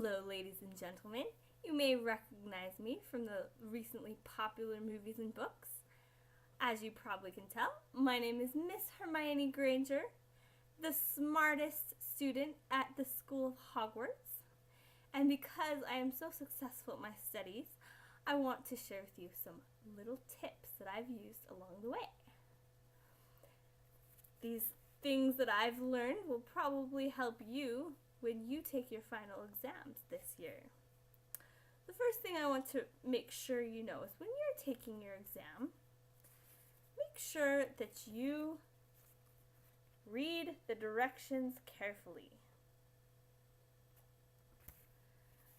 Hello, ladies and gentlemen. You may recognize me from the recently popular movies and books. As you probably can tell, my name is Miss Hermione Granger, the smartest student at the School of Hogwarts. And because I am so successful at my studies, I want to share with you some little tips that I've used along the way. These things that I've learned will probably help you when you take your final exams this year. The first thing I want to make sure you know is when you're taking your exam, make sure that you read the directions carefully.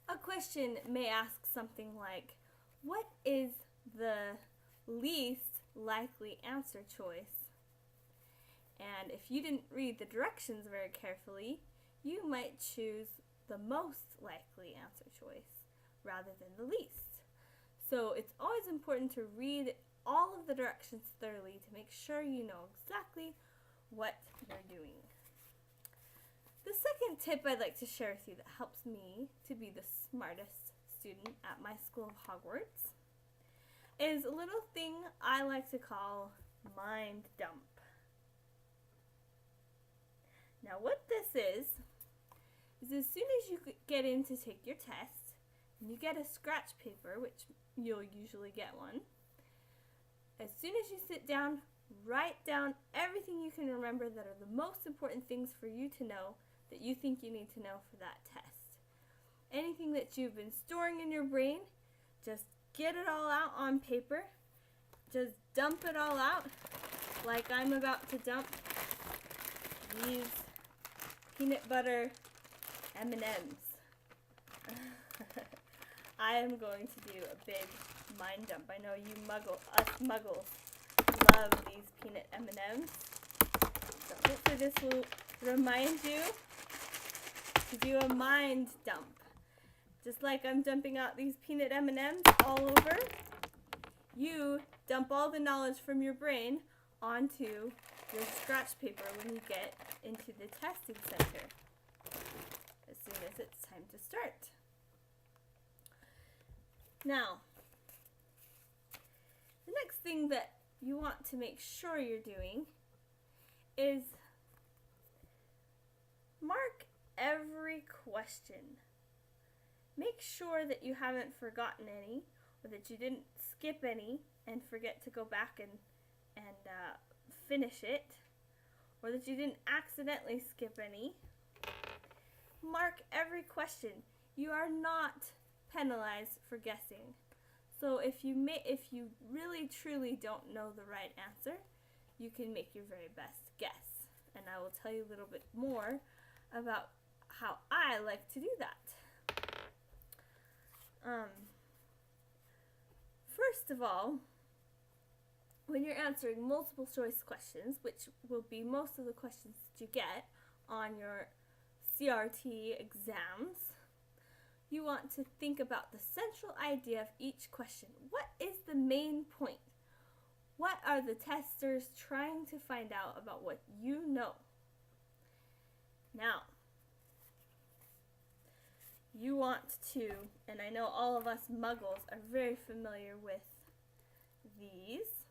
A question may ask something like, what is the least likely answer choice? And if you didn't read the directions very carefully, you might choose the most likely answer choice rather than the least. So it's always important to read all of the directions thoroughly to make sure you know exactly what you're doing. The second tip I'd like to share with you that helps me to be the smartest student at my School of Hogwarts is a little thing I like to call mind dump. Now what this is as soon as you get in to take your test, and you get a scratch paper, which you'll usually get one, as soon as you sit down, write down everything you can remember that are the most important things for you to know that you think you need to know for that test. Anything that you've been storing in your brain, just get it all out on paper. Just dump it all out like I'm about to dump these peanut butter M&Ms. I am going to do a big mind dump. I know you us muggles love these peanut M&Ms. So hopefully this will remind you to do a mind dump. Just like I'm dumping out these peanut M&Ms all over, you dump all the knowledge from your brain onto your scratch paper when you get into the testing center as soon as it's time to start. Now, the next thing that you want to make sure you're doing is mark every question. Make sure that you haven't forgotten any, or that you didn't skip any and forget to go back and finish it, or that you didn't accidentally skip any. Mark every question. You are not penalized for guessing. So if you really truly don't know the right answer, you can make your very best guess. And I will tell you a little bit more about how I like to do that. First of all, when you're answering multiple choice questions, which will be most of the questions that you get on your CRT exams, you want to think about the central idea of each question. What is the main point? What are the testers trying to find out about what you know? Now, you want to, and I know all of us muggles are very familiar with these.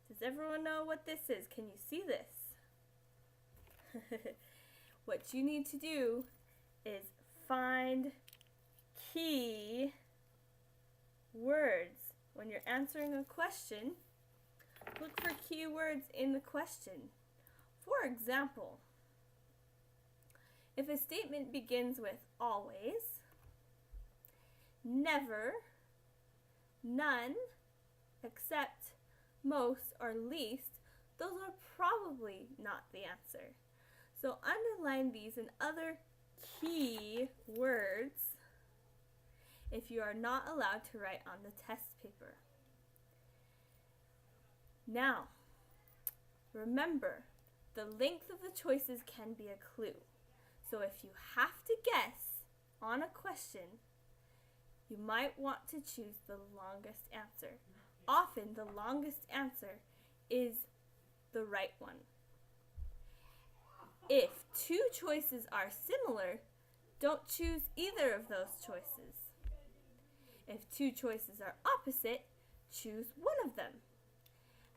Does everyone know what this is? Can you see this? What you need to do is find key words. When you're answering a question, look for key words in the question. For example, if a statement begins with always, never, none, except, most, or least, those are probably not the answer. So underline these and other key words if you are not allowed to write on the test paper. Now, remember, the length of the choices can be a clue. So if you have to guess on a question, you might want to choose the longest answer. Often the longest answer is the right one. If two choices are similar, don't choose either of those choices. If two choices are opposite, choose one of them.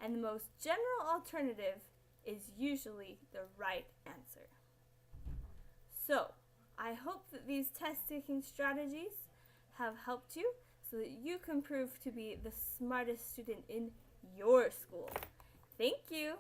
And the most general alternative is usually the right answer. So, I hope that these test-taking strategies have helped you so that you can prove to be the smartest student in your school. Thank you!